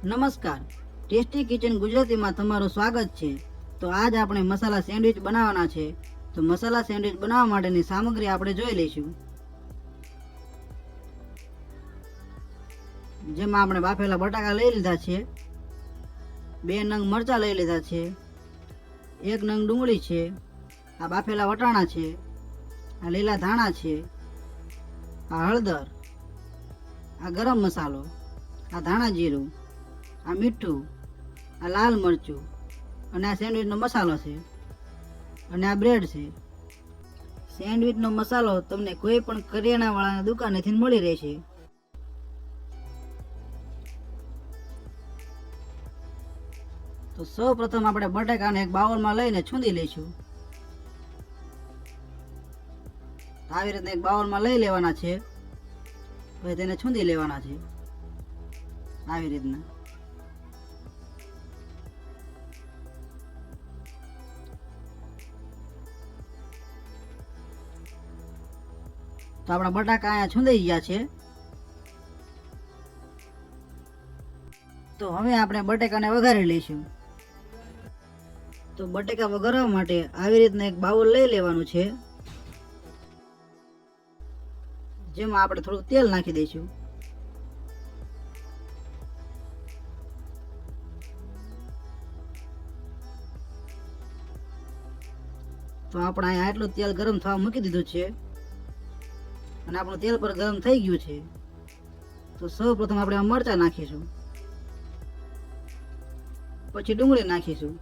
નમસ્કાર, tasty kitchen ગુજરાતીમાં તમારું સ્વાગત છે। તો આજ આપણે મસાલા સેન્ડવિચ બનાવવાના છે। તો મસાલા સેન્ડવિચ બનાવવા માટેની સામગ્રી આપણે જોઈ લઈશું। જેમાં આપણે બાફેલા બટાકા લઈ લીધા છે, 2 નંગ મરચાં લઈ લીધા છે, 1 નંગ ડુંગળી છે, આ બાફેલા વટાણા છે, આ લીલા ધાણા છે, આ હળદર, આ ગરમ મસાલો, આ ધાણા જીરું, આ મીઠું, આ લાલ મરચું અને આ સેન્ડવિચનો મસાલો છે અને આ બ્રેડ છે। સેન્ડવિચનો મસાલો તમને કોઈ પણ કરિયાણાવાળાની દુકાનેથી મળી રહેશે। તો સૌ પ્રથમ આપણે બટાકાને એક બાઉલમાં લઈને છૂંદી લઈશું। આવી રીતે એક બાઉલમાં લઈ લેવાના છે, પછી તેને છૂંદી લેવાના છે આવી રીતના। તો આપણા બટાકા અહીંયા છૂંદાઈ ગયા છે। તો હવે આપણે બટાકાને વઘારી લઈશું। તો બટાકા વઘારવા માટે આવી રીતના એક બાઉલ લઈ લેવાનું છે, જેમાં આપણે થોડું તેલ નાખી દઈશું। તો આપણે અહીંયા આટલું તેલ ગરમ થવા મૂકી દીધું છે અને આપણું તેલ પર ગરમ થઈ ગયું છે। તો સૌ પ્રથમ આપણે મરચાં નાખીશું, પછી ડુંગળી નાખીશું,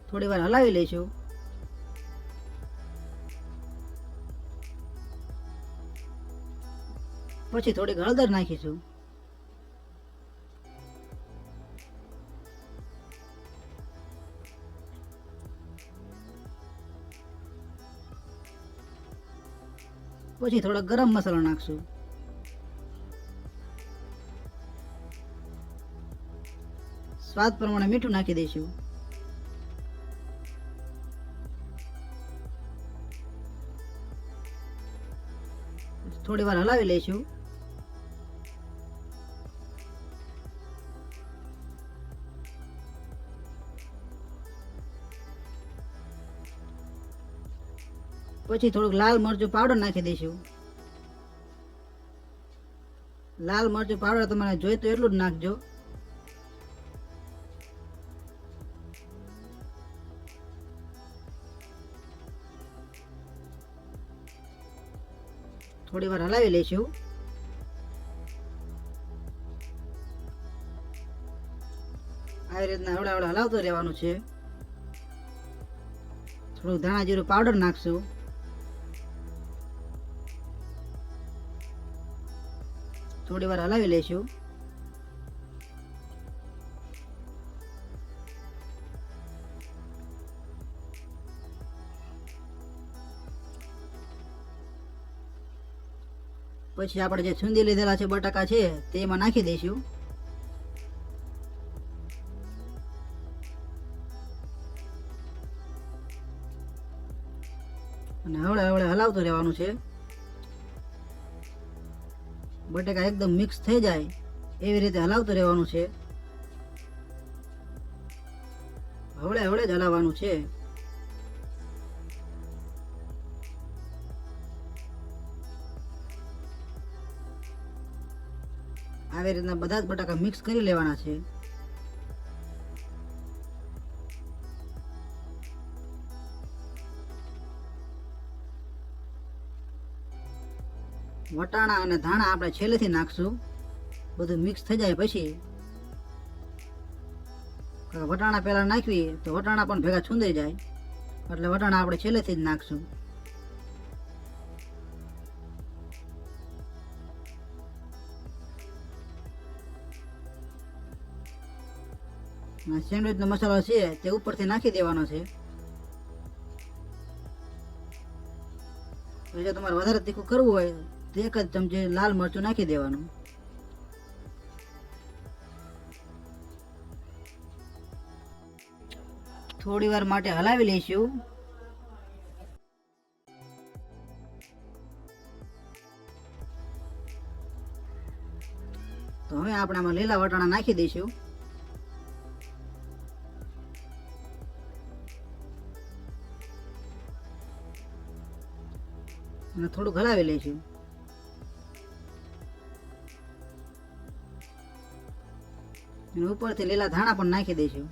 થોડી વાર હલાવી લઈશું। પછી થોડીક હળદર નાખીશું, પછી થોડો ગરમ મસાલો નાખશું, સ્વાદ પ્રમાણે મીઠું નાખી દઈશું, થોડી વાર હલાવી લઈશું। પછી થોડુંક લાલ મરચું પાવડર નાખી દઈશું। લાલ મરચું પાવડર તમારે જોઈતો એટલું જ નાખજો। થોડી વાર હલાવી લઈશું। આવી રીતના હળવે હળવે હલાવતું રહેવાનું છે। થોડું ધાણા જીરું પાવડર નાખશું, થોડી વાર હલાવી લઈશું। પછી આપણે જે છૂંદી લીધેલા છે બટાકા છે તે એમાં નાખી દઈશું। અને હળવે હળવે હલાવતું રહેવાનું છે। બટાકા એકદમ મિક્સ થઈ જાય એવી રીતે હલાવતું રહેવાનું છે। હળવે હળવે જ હલાવવાનું છે। આવી રીતના બધા જ બટાકા મિક્સ કરી લેવાના છે। વટાણા અને ધાણા આપણે છેલ્લેથી નાખશું, બધું મિક્સ થઈ જાય પછી। વટાણા પહેલા નાખવી તો વટાણા પણ ભેગા છૂંદાઈ જાય, એટલે વટાણા આપણે છેલ્લેથી જ નાખશું। સેન્ડવિચનો મસાલો છે તે ઉપરથી નાખી દેવાનો છે। જો તમારે વધારે તીખું કરવું હોય તો 1 જ ચમચી લાલ મરચું નાખી દેવાનું। થોડી વાર માટે હલાવી લઈશું। તો હવે આપણે આમાં લીલા વટાણા નાખી દઈશું. અને થોડું હલાવી લઈશું. અને ઉપરથી લીલા ધાણા પણ નાખી દઈશું.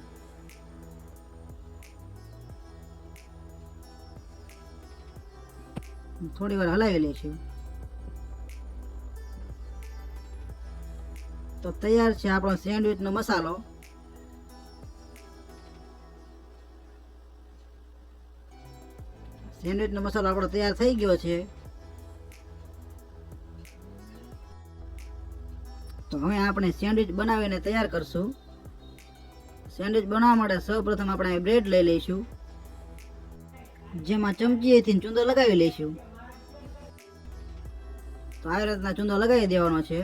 થોડી વાર હલાવી લઈશું. તો તૈયાર છે આપણો સેન્ડવિચનો મસાલો. સેન્ડવિચનો મસાલો આપણો તૈયાર થઈ ગયો છે. તો હવે આપણે સેન્ડવિચ બનાવીને તૈયાર કરશું. સેન્ડવિચ બનાવવા માટે સૌપ્રથમ આપણે બ્રેડ લઈ લઈશું, જેમાં ચમચીએથી ચૂંદો લગાવી લઈશું. તો આવી રીતના ચૂંદો લગાવી દેવાનો છે.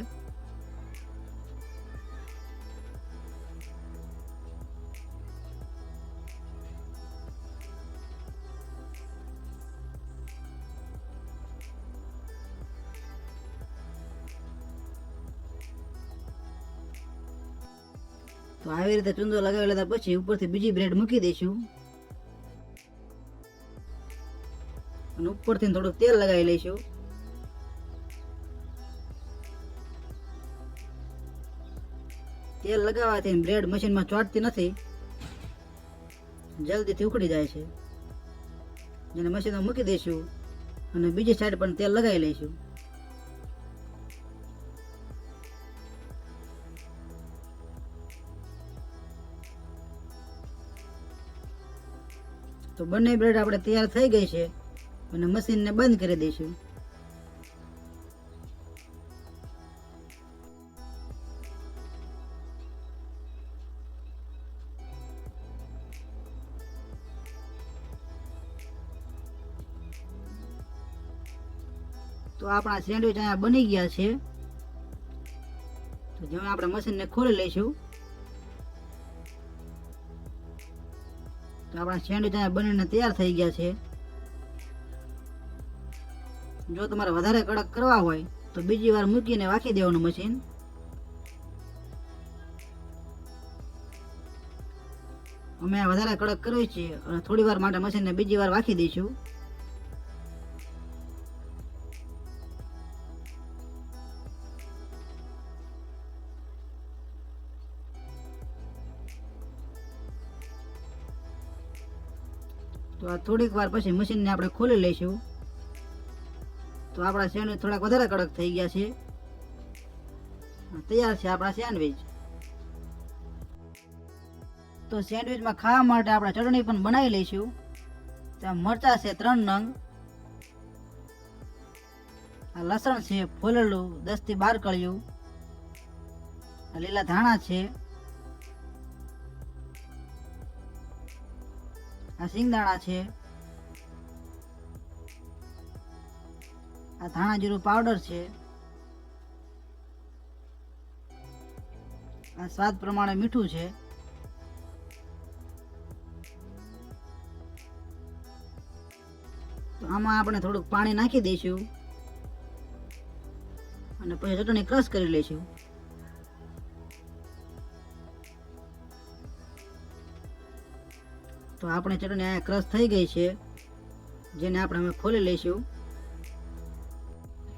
તો આવી રીતે ચૂંદો લગાવી લીધા પછી ઉપરથી બીજી બ્રેડ મૂકી દઈશું અને ઉપરથી થોડું તેલ લગાવી લઈશું. તેલ લગાવવાથી બ્રેડ મશીનમાં ચોંટતી નથી, જલ્દીથી ઉખડી જાય છે. જેને મશીનમાં મૂકી દઈશું અને બીજી સાઈડ પણ તેલ લગાવી લઈશું. તો બંને બ્રેડ આપણે તૈયાર થઈ ગઈ છે અને મશીનને બંધ કરી દઈશું. તો આપણા સેન્ડવિચ અહીંયા બની ગયા છે. તો જેમ આપણે મશીનને ખોલી લઈશું. તો આપણા સેન્ડવિચ અહીંયા બનીને તૈયાર થઈ ગયા છે. જો તમારે વધારે કડક કરવા હોય તો બીજી વાર મૂકીને વાખી દેવાનું મશીન. અમે આ વધારે કડક કરવી છે અને થોડી વાર માટે મશીનને બીજી વાર વાખી દઈશું. તો આ થોડીક વાર પછી મશીનને આપણે ખોલી લઈશું. તો આપણા સેન્ડવિચ થોડાક વધારે કડક થઈ ગયા છે. તૈયાર છે આપણા સેન્ડવિચ. તો સેન્ડવિચમાં ખાવા માટે આપણે ચટણી પણ બનાવી લઈશું. ત્યાં મરચાં છે 3 નંગ, આ લસણ છે ફોલેલું 10 થી 12 કળિયું, આ લીલા ધાણા છે, આ સિંગદાણા છે, આ ધાણા જીરું પાવડર છે, આ સ્વાદ પ્રમાણે મીઠું છે, તો આમાં આપણે થોડુંક પાણી નાખી દઈશું અને પછી ચટણી ક્રશ કરી લઈશું. તો આપણે ચટણી અહીંયા ક્રશ થઈ ગઈ છે, જેને આપણે હવે ખોલી લઈશું.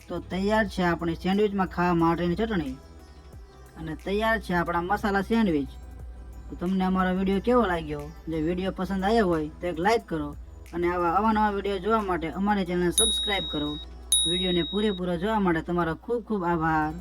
તો તૈયાર છે આપણી સેન્ડવિચમાં ખાવા માટેની ચટણી અને તૈયાર છે આપણા મસાલા સેન્ડવિચ. તો તમને અમારો વિડીયો કેવો લાગ્યો? જો વિડીયો પસંદ આવ્યો હોય તો એક લાઈક કરો અને આવા અવાનવા વિડીયો જોવા માટે અમારી ચેનલ સબસ્ક્રાઈબ કરો. વિડીયોને પૂરેપૂરો જોવા માટે તમારો ખૂબ ખૂબ આભાર.